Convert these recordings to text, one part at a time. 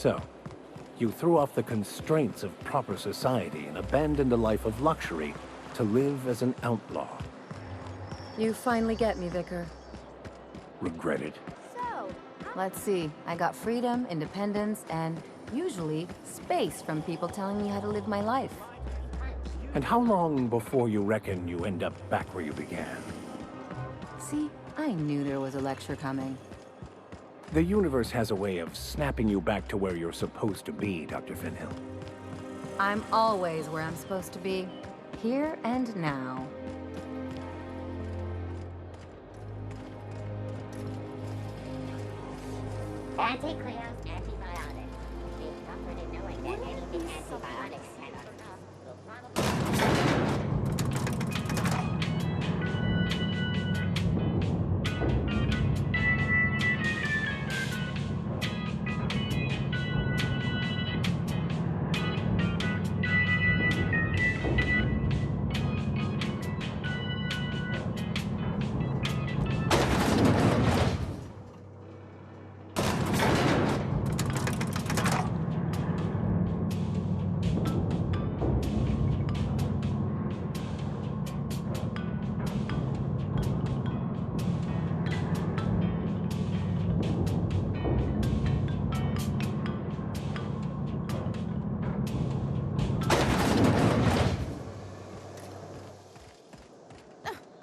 So, you threw off the constraints of proper society and abandoned a life of luxury to live as an outlaw. You finally get me, Vicar. Regret it? Let's see. I got freedom, independence, and usually space from people telling me how to live my life. And how long before you reckon you end up back where you began? See, I knew there was a lecture coming. The universe has a way of snapping you back to where you're supposed to be, Dr. Finhill. I'm always where I'm supposed to be. Here and now. Anti-Cleo's antibiotics. Be comforted knowing that anything antibiotics cannot stop will probably...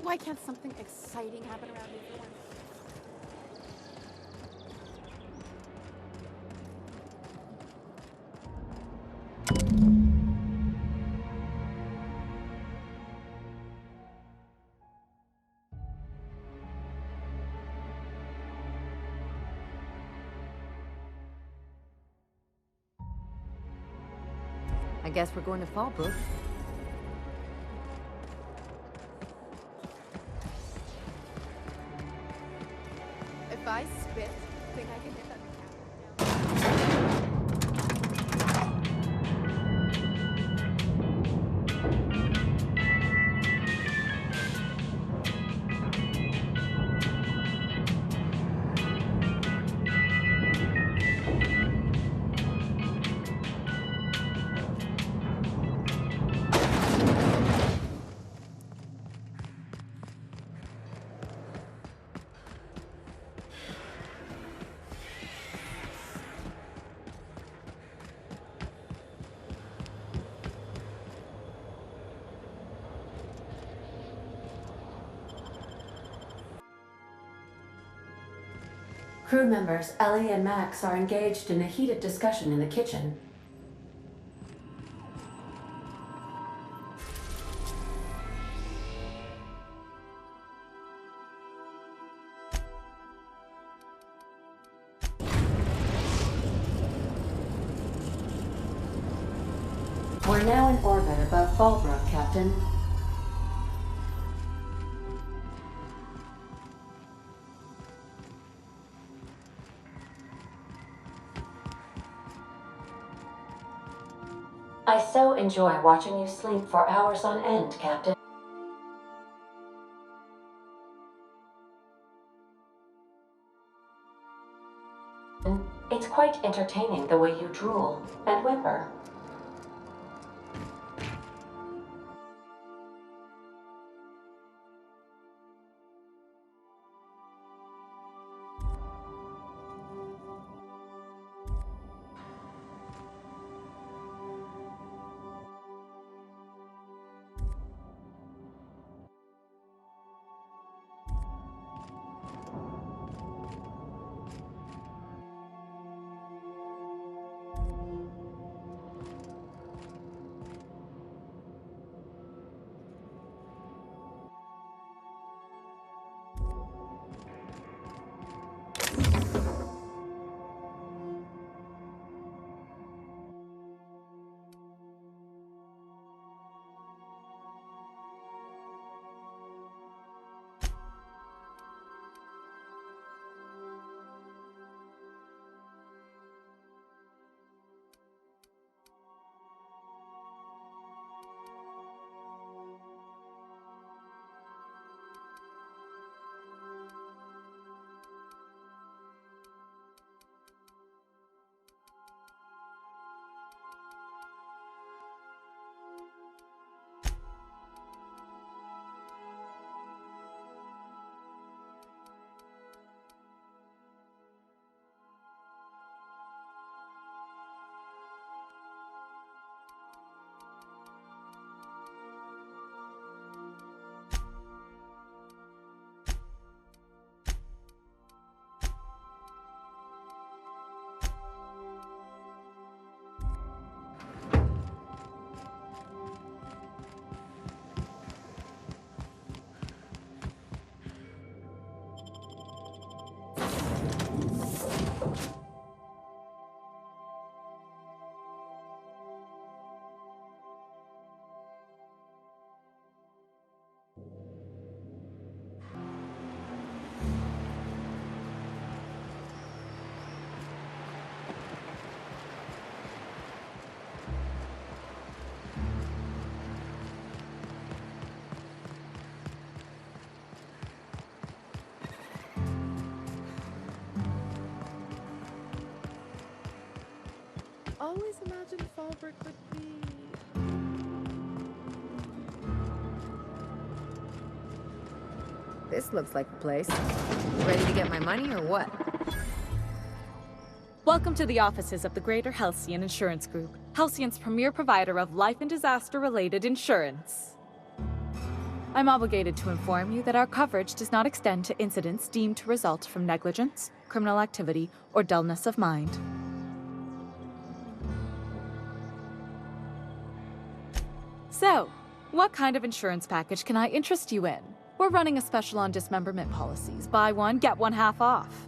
Why can't something exciting happen around me for once? I guess we're going to Fallbrook. If I spit, think I can get that down? Crew members Ellie and Max are engaged in a heated discussion in the kitchen. We're now in orbit above Fallbrook, Captain. I so enjoy watching you sleep for hours on end, Captain. It's quite entertaining the way you drool and whimper. always imagined Fallbrook would be... This looks like the place. Ready to get my money or what? Welcome to the offices of the Greater Halcyon Insurance Group, Halcyon's premier provider of life and disaster-related insurance. I'm obligated to inform you that our coverage does not extend to incidents deemed to result from negligence, criminal activity, or dullness of mind. So, what kind of insurance package can I interest you in? We're running a special on dismemberment policies. Buy one, get one half off.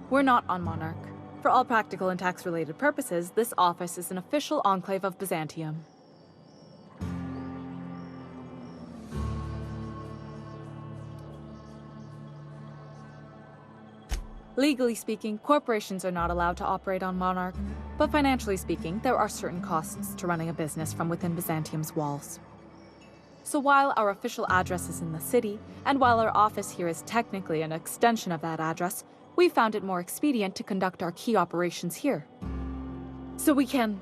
We're not on Monarch. For all practical and tax-related purposes, this office is an official enclave of Byzantium. Legally speaking, corporations are not allowed to operate on Monarch, but financially speaking, there are certain costs to running a business from within Byzantium's walls. So while our official address is in the city, and while our office here is technically an extension of that address, we found it more expedient to conduct our key operations here. So we can...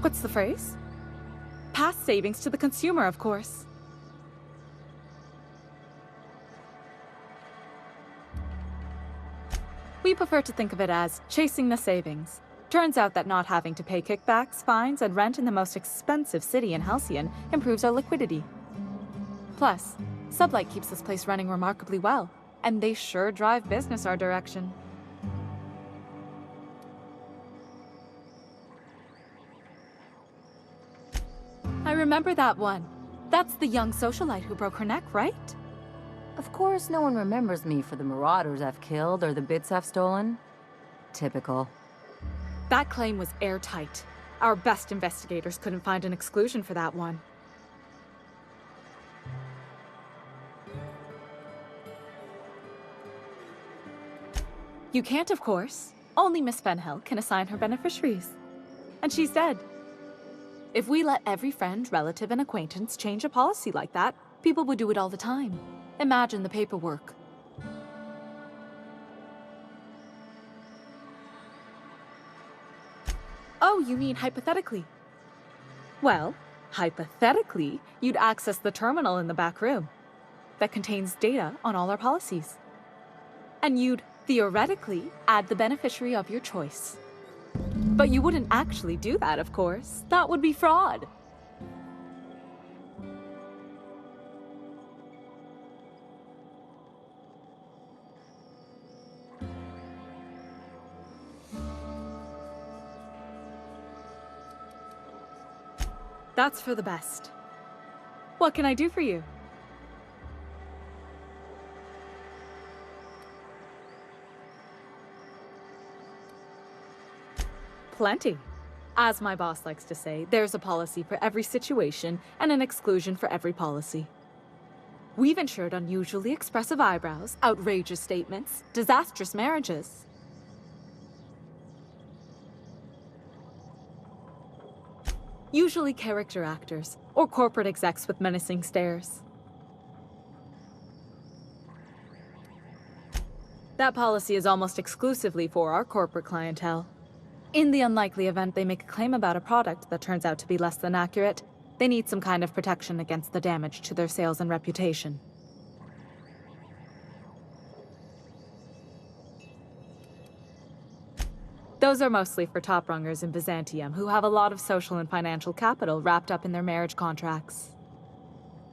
what's the phrase? Pass savings to the consumer, of course. We prefer to think of it as chasing the savings. Turns out that not having to pay kickbacks, fines, and rent in the most expensive city in Halcyon improves our liquidity. Plus, Sublight keeps this place running remarkably well, and they sure drive business our direction. I remember that one. That's the young socialite who broke her neck, right? Of course, no one remembers me for the marauders I've killed or the bits I've stolen. Typical. That claim was airtight. Our best investigators couldn't find an exclusion for that one. You can't, of course. Only Miss Fenhill can assign her beneficiaries. And she's dead. If we let every friend, relative, and acquaintance change a policy like that, people would do it all the time. Imagine the paperwork. Oh, you mean hypothetically? Well, hypothetically, you'd access the terminal in the back room that contains data on all our policies. And you'd, theoretically, add the beneficiary of your choice. But you wouldn't actually do that, of course. That would be fraud. That's for the best. What can I do for you? Plenty. As my boss likes to say, there's a policy for every situation and an exclusion for every policy. We've insured unusually expressive eyebrows, outrageous statements, disastrous marriages. Usually character actors, or corporate execs with menacing stares. That policy is almost exclusively for our corporate clientele. In the unlikely event they make a claim about a product that turns out to be less than accurate, they need some kind of protection against the damage to their sales and reputation. Those are mostly for top-rungers in Byzantium who have a lot of social and financial capital wrapped up in their marriage contracts.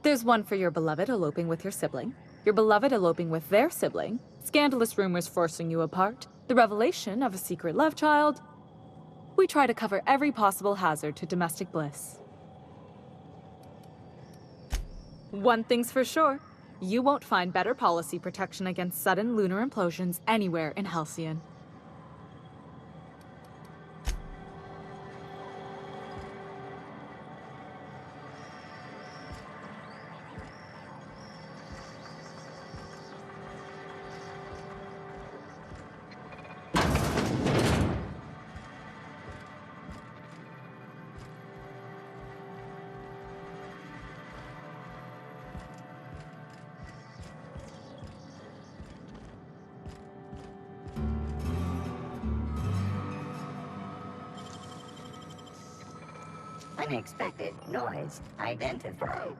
There's one for your beloved eloping with your sibling, your beloved eloping with their sibling, scandalous rumors forcing you apart, the revelation of a secret love child. We try to cover every possible hazard to domestic bliss. One thing's for sure, you won't find better policy protection against sudden lunar implosions anywhere in Halcyon. Unexpected noise identified.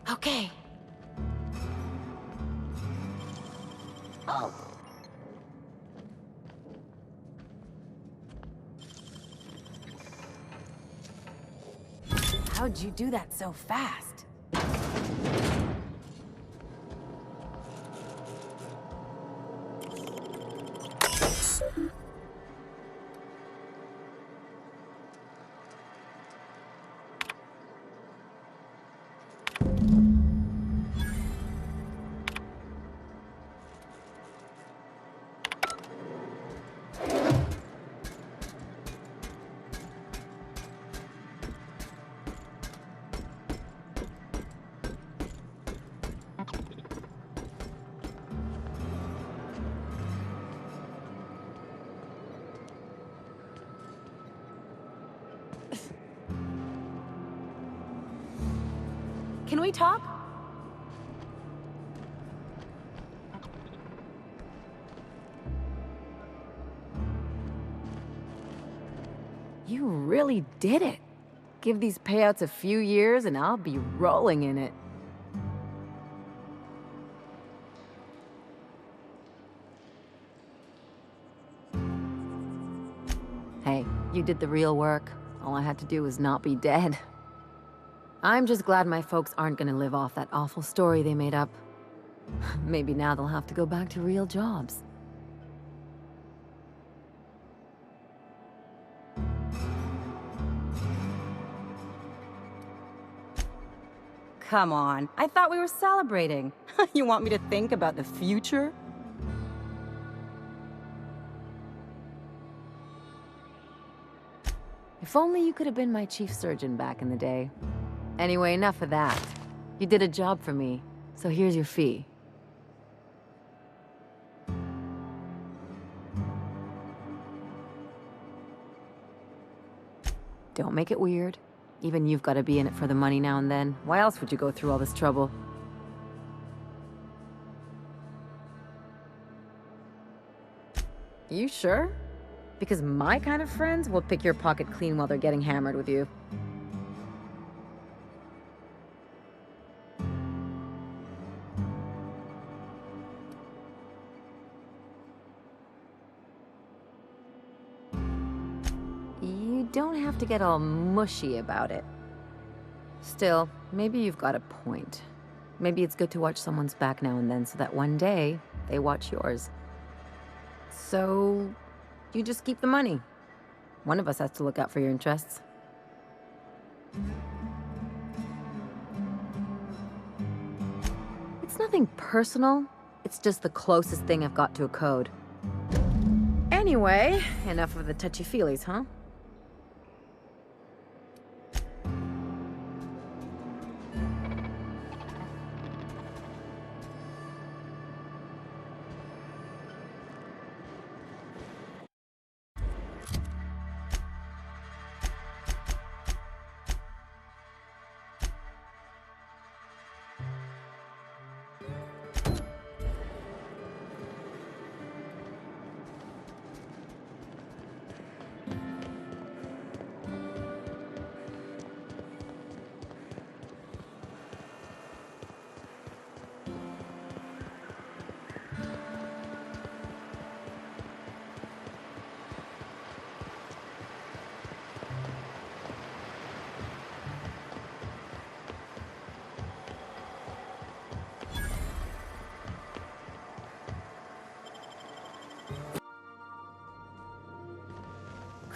Okay. Oh, How'd you do that so fast? Can we talk? You really did it. Give these payouts a few years and I'll be rolling in it. Hey, you did the real work. All I had to do was not be dead. I'm just glad my folks aren't gonna live off that awful story they made up. Maybe now they'll have to go back to real jobs. Come on, I thought we were celebrating. You want me to think about the future? If only you could have been my chief surgeon back in the day. Anyway, enough of that. You did a job for me, so here's your fee. Don't make it weird. Even you've got to be in it for the money now and then. Why else would you go through all this trouble? You sure? Because my kind of friends will pick your pocket clean while they're getting hammered with you. You don't have to get all mushy about it. Still, maybe you've got a point. Maybe it's good to watch someone's back now and then so that one day they watch yours. So, you just keep the money. One of us has to look out for your interests. It's nothing personal. It's just the closest thing I've got to a code. Anyway, enough of the touchy-feelies, huh?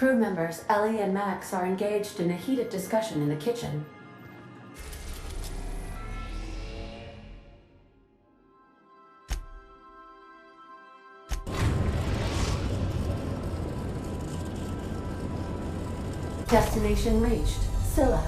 Crew members Ellie and Max are engaged in a heated discussion in the kitchen. Destination reached. Scylla.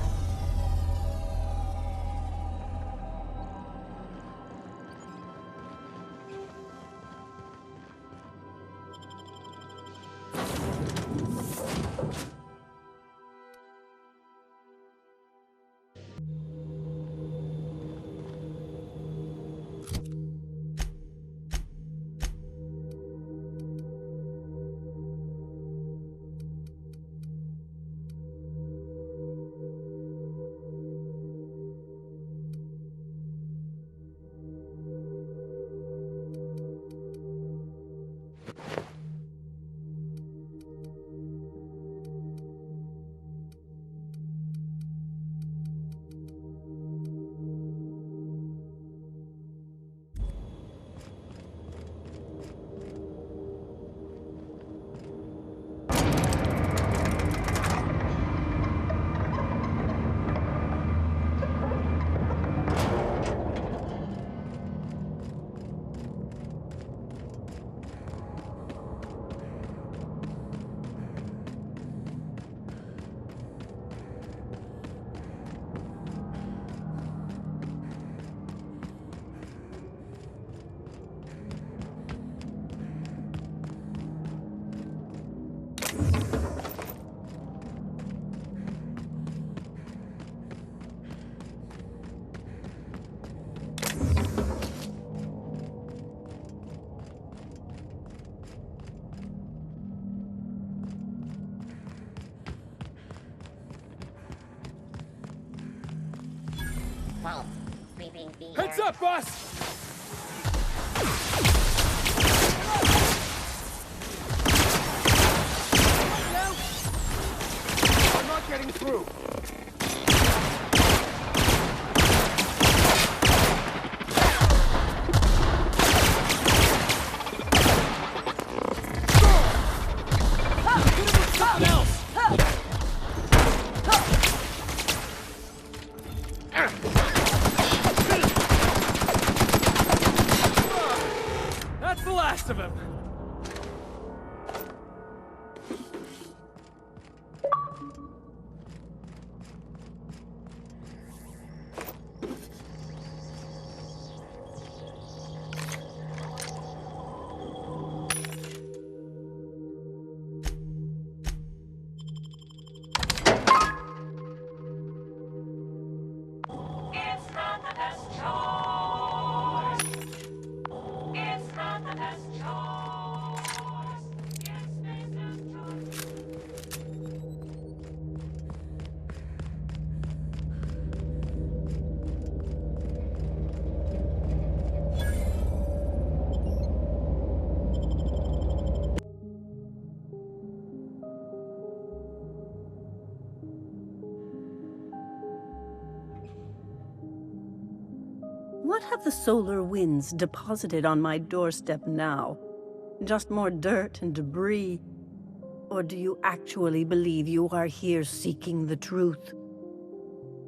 Vault. Sweeping the Heads air. up, boss! I'm not getting through. Something else! That's the last of him. What have the solar winds deposited on my doorstep now? Just more dirt and debris? Or do you actually believe you are here seeking the truth?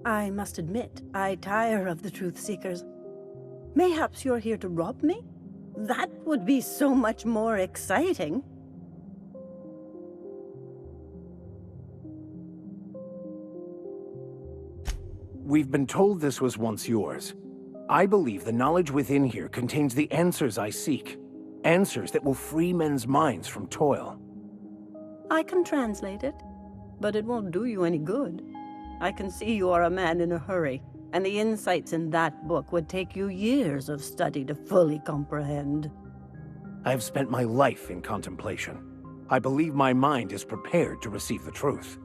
I must admit, I tire of the truth seekers. Mayhaps you're here to rob me? That would be so much more exciting. We've been told this was once yours. I believe the knowledge within here contains the answers I seek. Answers that will free men's minds from toil. I can translate it, but it won't do you any good. I can see you are a man in a hurry, and the insights in that book would take you years of study to fully comprehend. I have spent my life in contemplation. I believe my mind is prepared to receive the truth.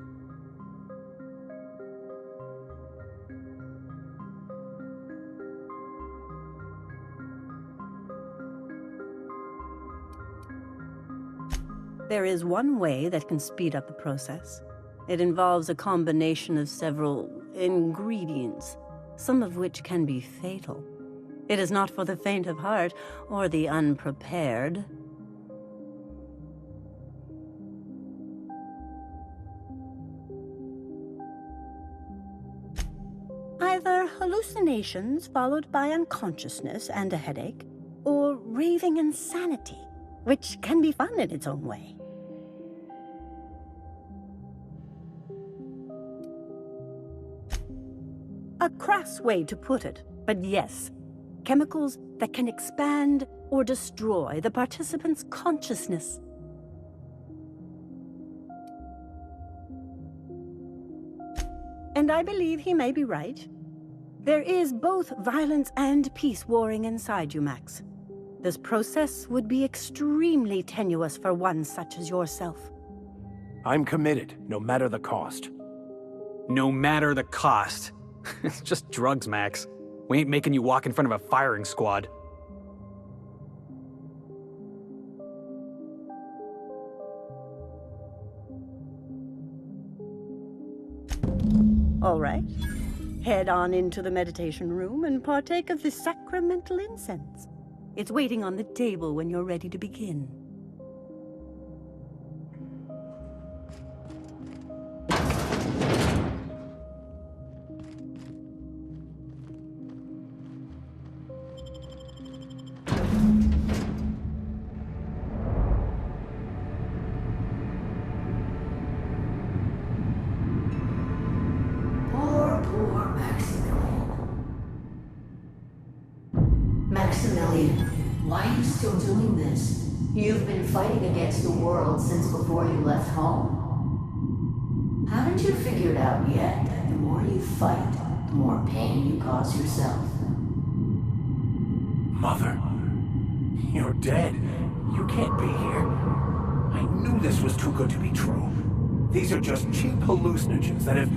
There is one way that can speed up the process. It involves a combination of several ingredients, some of which can be fatal. It is not for the faint of heart or the unprepared. hallucinations followed by unconsciousness and a headache, or raving insanity, which can be fun in its own way. A crass way to put it, but yes, chemicals that can expand or destroy the participant's consciousness. And I believe he may be right. There is both violence and peace warring inside you, Max. This process would be extremely tenuous for one such as yourself. I'm committed, no matter the cost. No matter the cost. It's just drugs, Max. We ain't making you walk in front of a firing squad. All right. Head on into the meditation room and partake of the sacramental incense. It's waiting on the table when you're ready to begin. Poor Maximilian, why are you still doing this? You've been fighting against the world since before you left home. Haven't you figured out yet that the more you fight, the more pain you cause yourself? Mother, you're dead. You can't be here. I knew this was too good to be true. These are just cheap hallucinogens that have...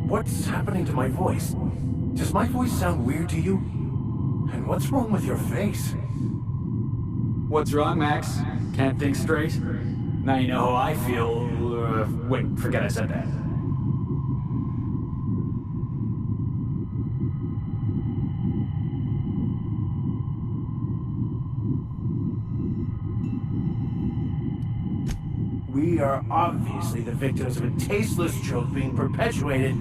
What's happening to my voice? Does my voice sound weird to you? And what's wrong with your face? What's wrong, Max? Can't think straight? Now you know how I feel. Wait, forget I said that. We are obviously the victims of a tasteless joke being perpetuated...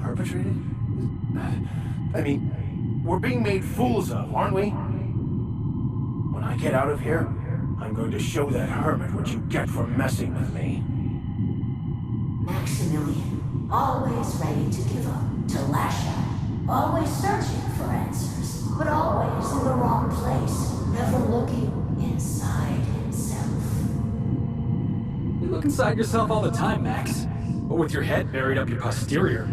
perpetrated? I mean, we're being made fools of, aren't we? When I get out of here, I'm going to show that hermit what you get for messing with me. Maximilian, always ready to give up, to lash out, always searching for answers, but always in the wrong place, never looking inside himself. You look inside yourself all the time, Max. But with your head buried up your posterior.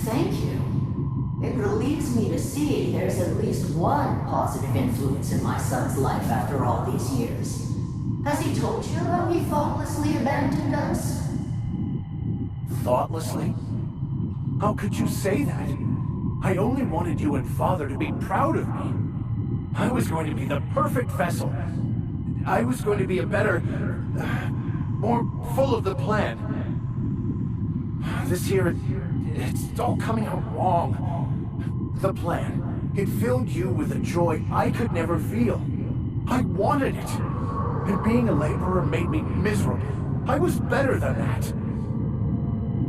Thank you. It relieves me to see there's at least one positive influence in my son's life after all these years. Has he told you how he thoughtlessly abandoned us? Thoughtlessly? How could you say that? I only wanted you and Father to be proud of me. I was going to be the perfect vessel. I was going to be a better... more full of the plan. This here, it's all coming out wrong. The plan, it filled you with a joy I could never feel. I wanted it. And being a laborer made me miserable. I was better than that.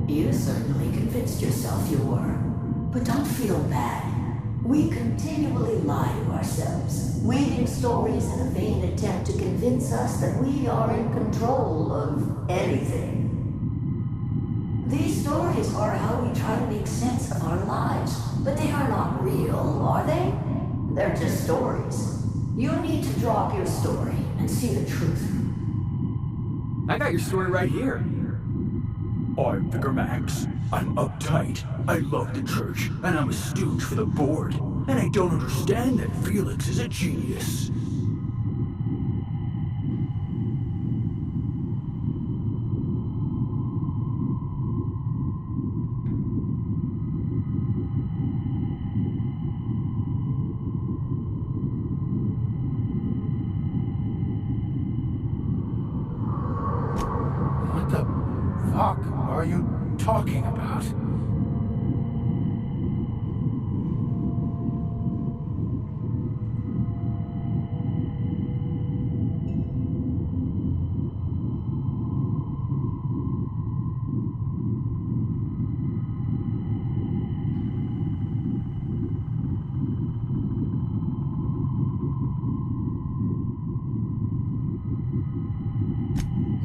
You certainly convinced yourself you were. But don't feel bad. We continually lie to ourselves, weaving stories in a vain attempt to convince us that we are in control of anything. These stories are how we try to make sense of our lives, but they are not real, are they? They're just stories. You need to drop your story and see the truth. I got your story right here. I'm Vicar Max. I'm uptight. I love the church, and I'm a stooge for the board. And I don't understand that Felix is a genius. What the fuck are you talking about?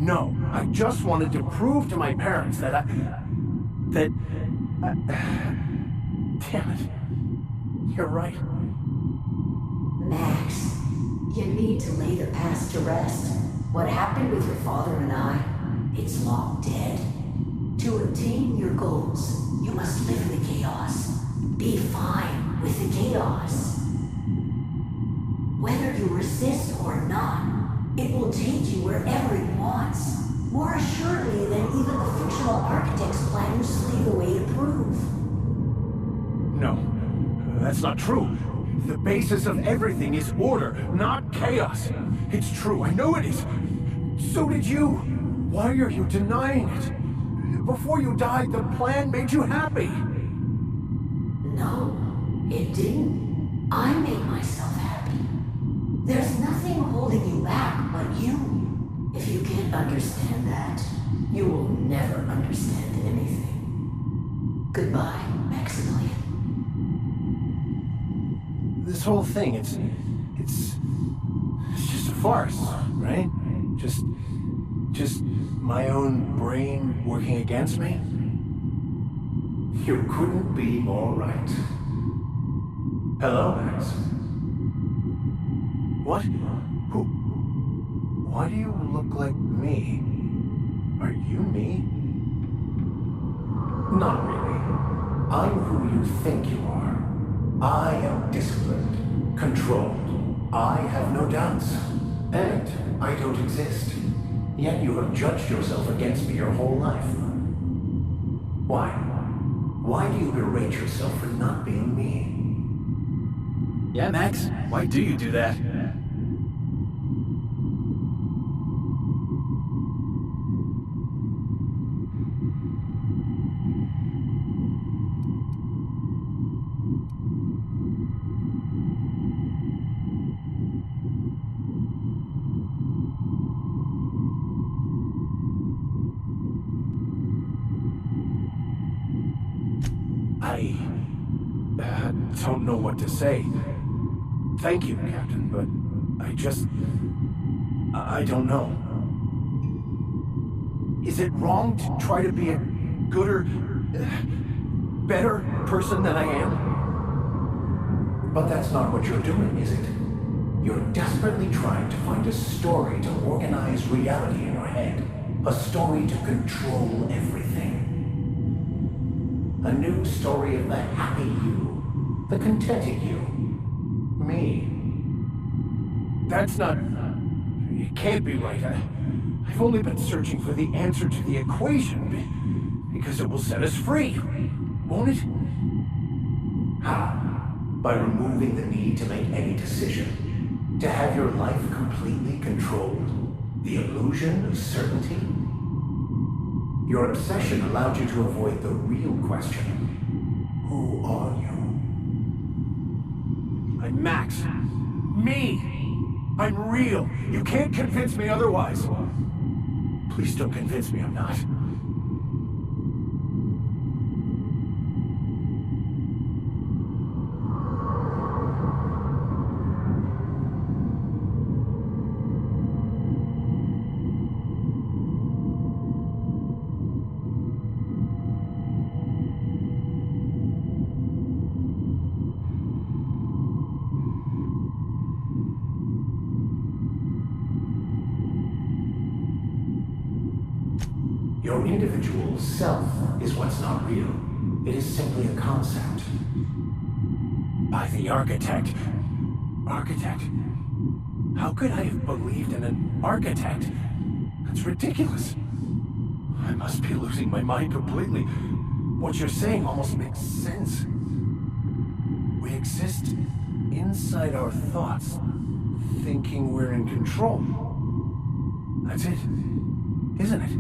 No, I just wanted to prove to my parents that damn it. You're right. Max, you need to lay the past to rest. What happened with your father and I, it's long dead. To attain your goals, you must live in the chaos. Be fine with the chaos. Whether you resist or not, it will take you wherever it wants. More assuredly than even the fictional architect's plan slay the way to prove. No, that's not true. The basis of everything is order, not chaos. It's true, I know it is. So did you. Why are you denying it? Before you died, the plan made you happy. No, it didn't. I made myself happy. There's nothing holding you back but you. If you can't understand that, you will never understand anything. Goodbye, Maximilian. This whole thing, it's just a farce, right? Just my own brain working against me? You couldn't be more right. Hello, Max. What? Who? Why do you look like me? Are you me? Not really. I'm who you think you are. I am disciplined, controlled. I have no doubts. And I don't exist. Yet you have judged yourself against me your whole life. Why? Why do you berate yourself for not being me? Yeah, Max? Why do you do that? I don't know what to say. Thank you, Captain, but I don't know. Is it wrong to try to be a gooder, better person than I am? But that's not what you're doing, is it? You're desperately trying to find a story to organize reality in your head. A story to control everything. A new story of the happy you, the contented you, me. That's not... It can't be right. I've only been searching for the answer to the equation, because it will set us free, won't it? How? By removing the need to make any decision? To have your life completely controlled? The illusion of certainty? Your obsession allowed you to avoid the real question. Who are you? I'm Max. Me! I'm real. You can't convince me otherwise. Please don't convince me I'm not. Your individual self is what's not real. It is simply a concept. By the architect. Architect? How could I have believed in an architect? That's ridiculous. I must be losing my mind completely. What you're saying almost makes sense. We exist inside our thoughts, thinking we're in control. That's it, isn't it?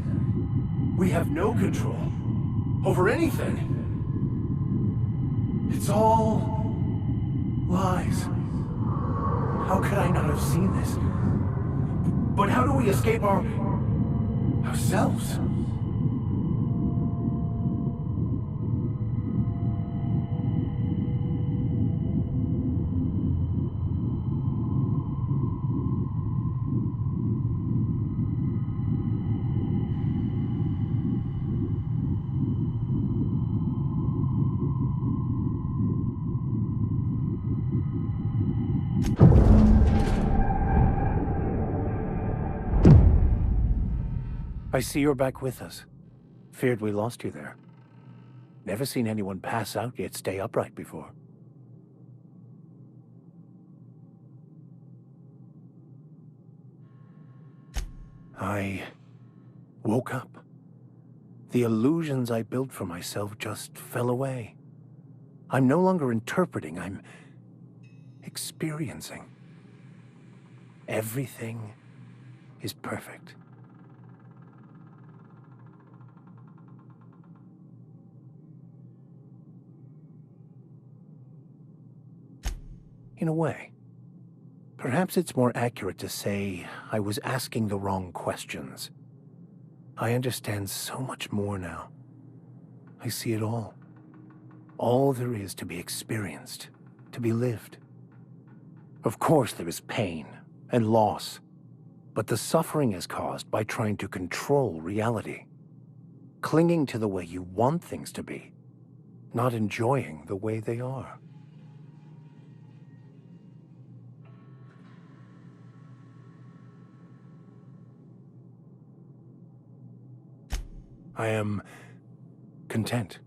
We have no control. over anything. It's all lies. How could I not have seen this? But how do we escape ourselves? I see you're back with us. Feared we lost you there. Never seen anyone pass out yet stay upright before. I woke up. The illusions I built for myself just fell away. I'm no longer interpreting, I'm experiencing. Everything is perfect. In a way. Perhaps it's more accurate to say I was asking the wrong questions. I understand so much more now. I see it all. All there is to be experienced, to be lived. Of course there is pain and loss, but the suffering is caused by trying to control reality. Clinging to the way you want things to be, not enjoying the way they are. I am content.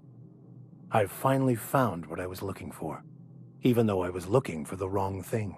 I've finally found what I was looking for, even though I was looking for the wrong thing.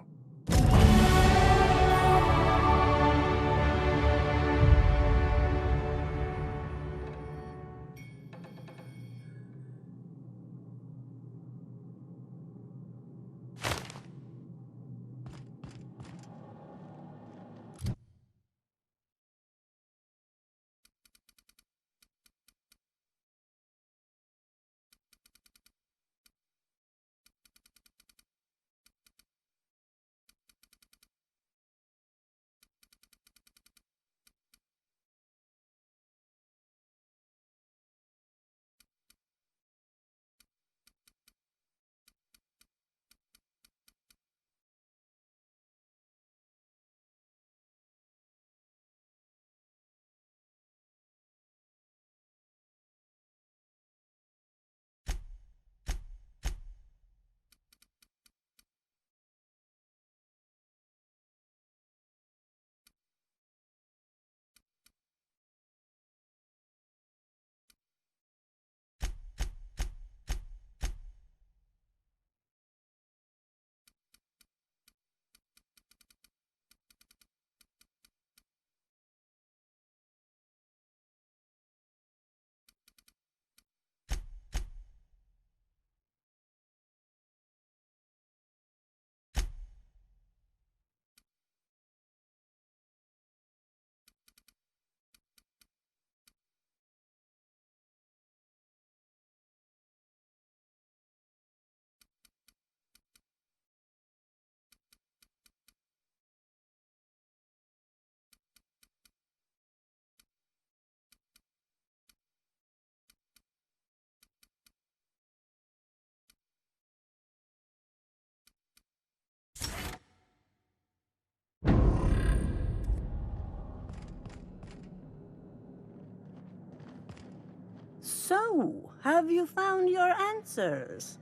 So, have you found your answers?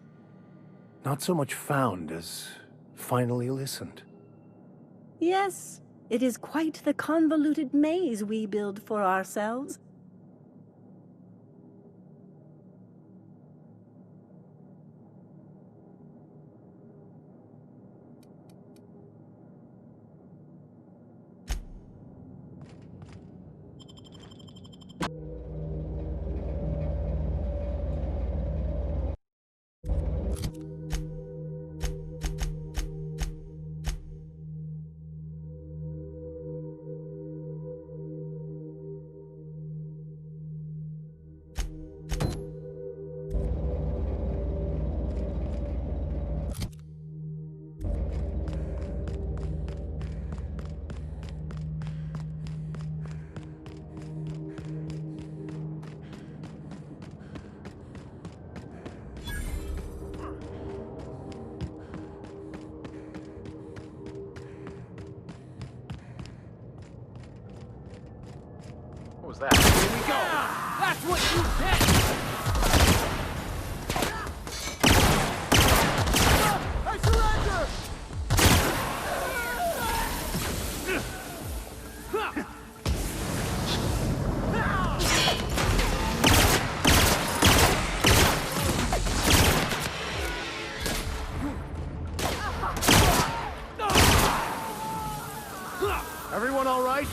Not so much found as finally listened. Yes, it is quite the convoluted maze we build for ourselves. was that? Here we go! That's what you get! I surrender! Everyone all right?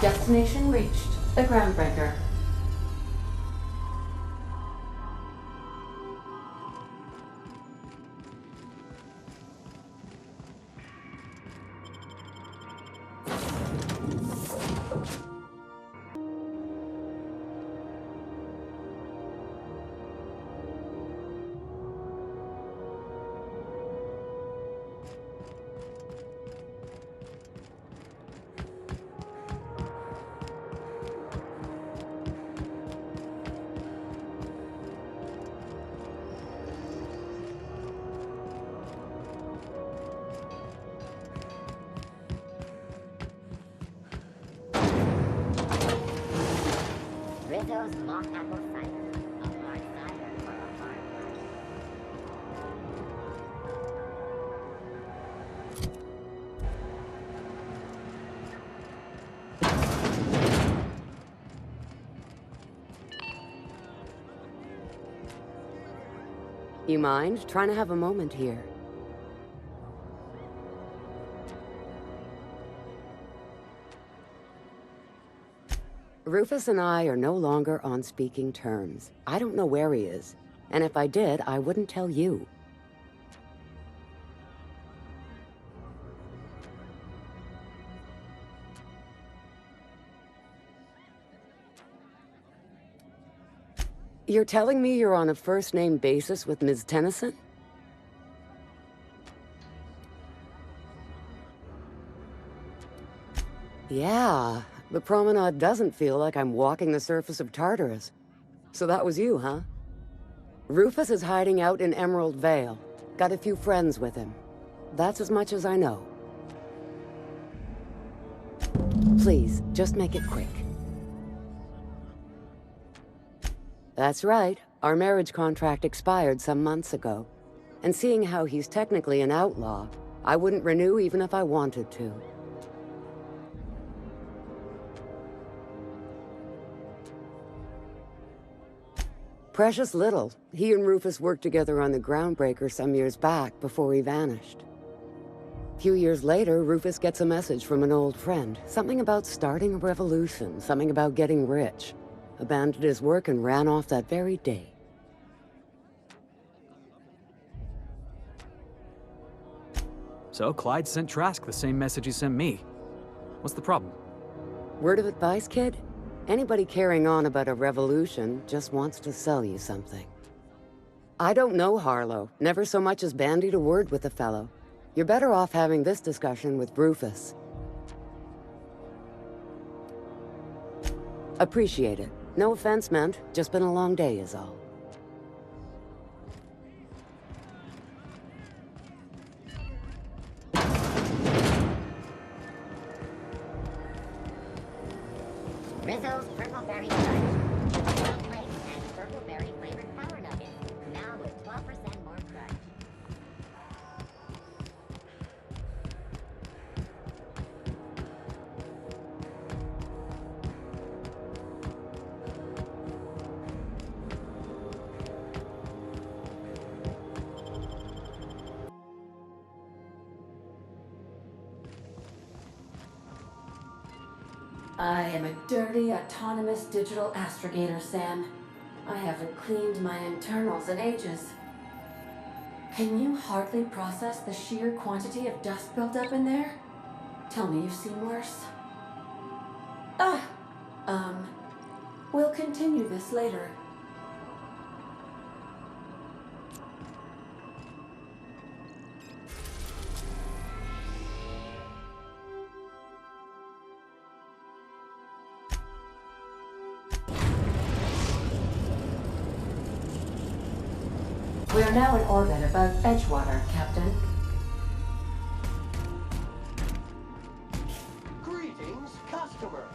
Destination reached. The Groundbreaker. Rizzo's mock apple cider. A hard cider for a hard life. You mind? Trying to have a moment here. Rufus and I are no longer on speaking terms. I don't know where he is. And if I did, I wouldn't tell you. You're telling me you're on a first-name basis with Ms. Tennyson? Yeah, the promenade doesn't feel like I'm walking the surface of Tartarus. So that was you, huh? Rufus is hiding out in Emerald Vale. Got a few friends with him. That's as much as I know. Please, just make it quick. That's right. Our marriage contract expired some months ago. And seeing how he's technically an outlaw, I wouldn't renew even if I wanted to. Precious little. He and Rufus worked together on the Groundbreaker some years back before he vanished. A few years later, Rufus gets a message from an old friend. Something about starting a revolution, something about getting rich. Abandoned his work and ran off that very day. So Clyde sent Trask the same message he sent me. What's the problem? Word of advice, kid? Anybody carrying on about a revolution just wants to sell you something. I don't know Harlow. Never so much as bandied a word with the fellow. You're better off having this discussion with Rufus. Appreciate it. No offense meant. Just been a long day is all. Rizzo's purple berry punch. Great, and purple berry flavored power nuggets. Now with 12% more crunch. I am a dirty, autonomous digital astrogator, Sam. I haven't cleaned my internals in ages. Can you hardly process the sheer quantity of dust built up in there? Tell me you've seen worse. Ah! We'll continue this later. We are now in orbit above Edgewater, Captain. Greetings, customer.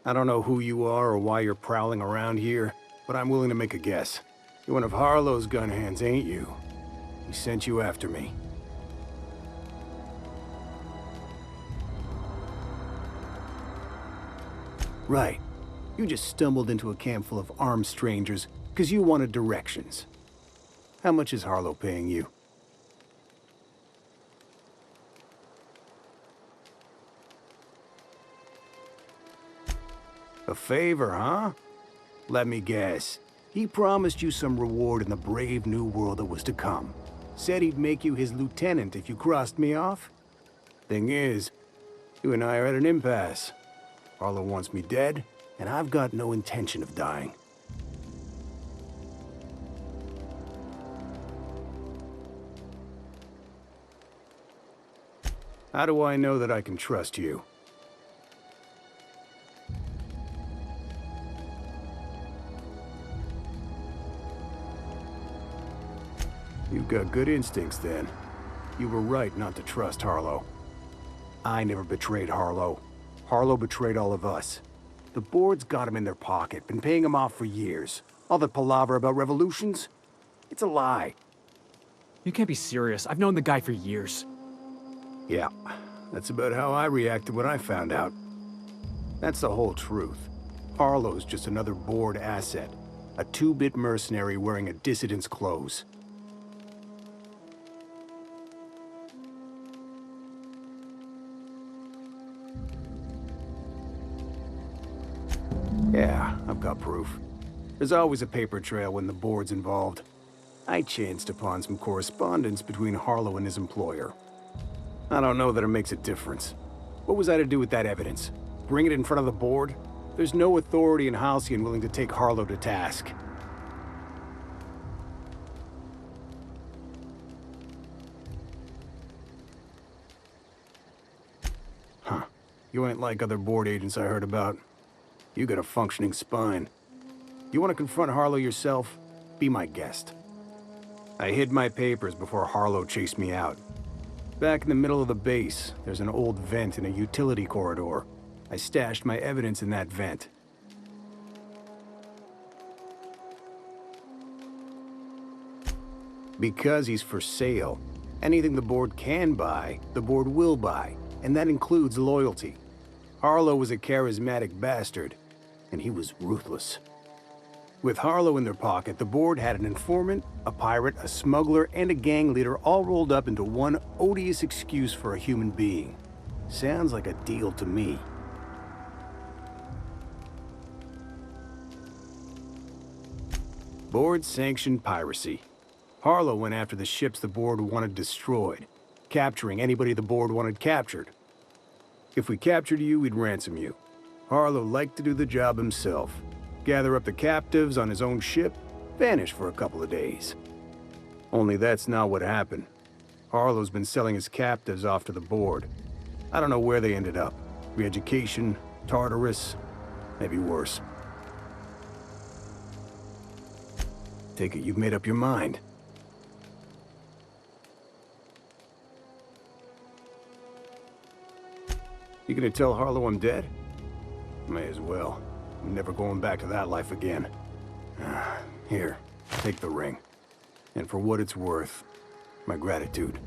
I don't know who you are or why you're prowling around here, but I'm willing to make a guess. You're one of Harlow's gun hands, ain't you? He sent you after me. Right. You just stumbled into a camp full of armed strangers because you wanted directions. How much is Harlow paying you? A favor, huh? Let me guess. He promised you some reward in the brave new world that was to come. Said he'd make you his lieutenant if you crossed me off? Thing is, you and I are at an impasse. Harlow wants me dead, and I've got no intention of dying. How do I know that I can trust you? You've got good instincts, then. You were right not to trust Harlow. I never betrayed Harlow. Harlow betrayed all of us. The board's got him in their pocket, been paying him off for years. All that palaver about revolutions? It's a lie. You can't be serious. I've known the guy for years. Yeah, that's about how I reacted when I found out. That's the whole truth. Harlow's just another board asset. A two-bit mercenary wearing a dissident's clothes. Yeah, I've got proof. There's always a paper trail when the board's involved. I chanced upon some correspondence between Harlow and his employer. I don't know that it makes a difference. What was I to do with that evidence? Bring it in front of the board? There's no authority in Halcyon willing to take Harlow to task. Huh. You ain't like other board agents I heard about. You got a functioning spine. You want to confront Harlow yourself? Be my guest. I hid my papers before Harlow chased me out. Back in the middle of the base, there's an old vent in a utility corridor. I stashed my evidence in that vent. Because he's for sale. Anything the board can buy, the board will buy, and that includes loyalty. Harlow was a charismatic bastard, and he was ruthless. With Harlow in their pocket, the board had an informant, a pirate, a smuggler, and a gang leader all rolled up into one odious excuse for a human being. Sounds like a deal to me. Board-sanctioned piracy. Harlow went after the ships the board wanted destroyed, capturing anybody the board wanted captured. If we captured you, we'd ransom you. Harlow liked to do the job himself. Gather up the captives on his own ship, vanish for a couple of days. Only that's not what happened. Harlow's been selling his captives off to the board. I don't know where they ended up. Re-education, Tartarus, maybe worse. Take it you've made up your mind. You gonna tell Harlow I'm dead? May as well. I'm never going back to that life again. Here, take the ring. And for what it's worth, my gratitude.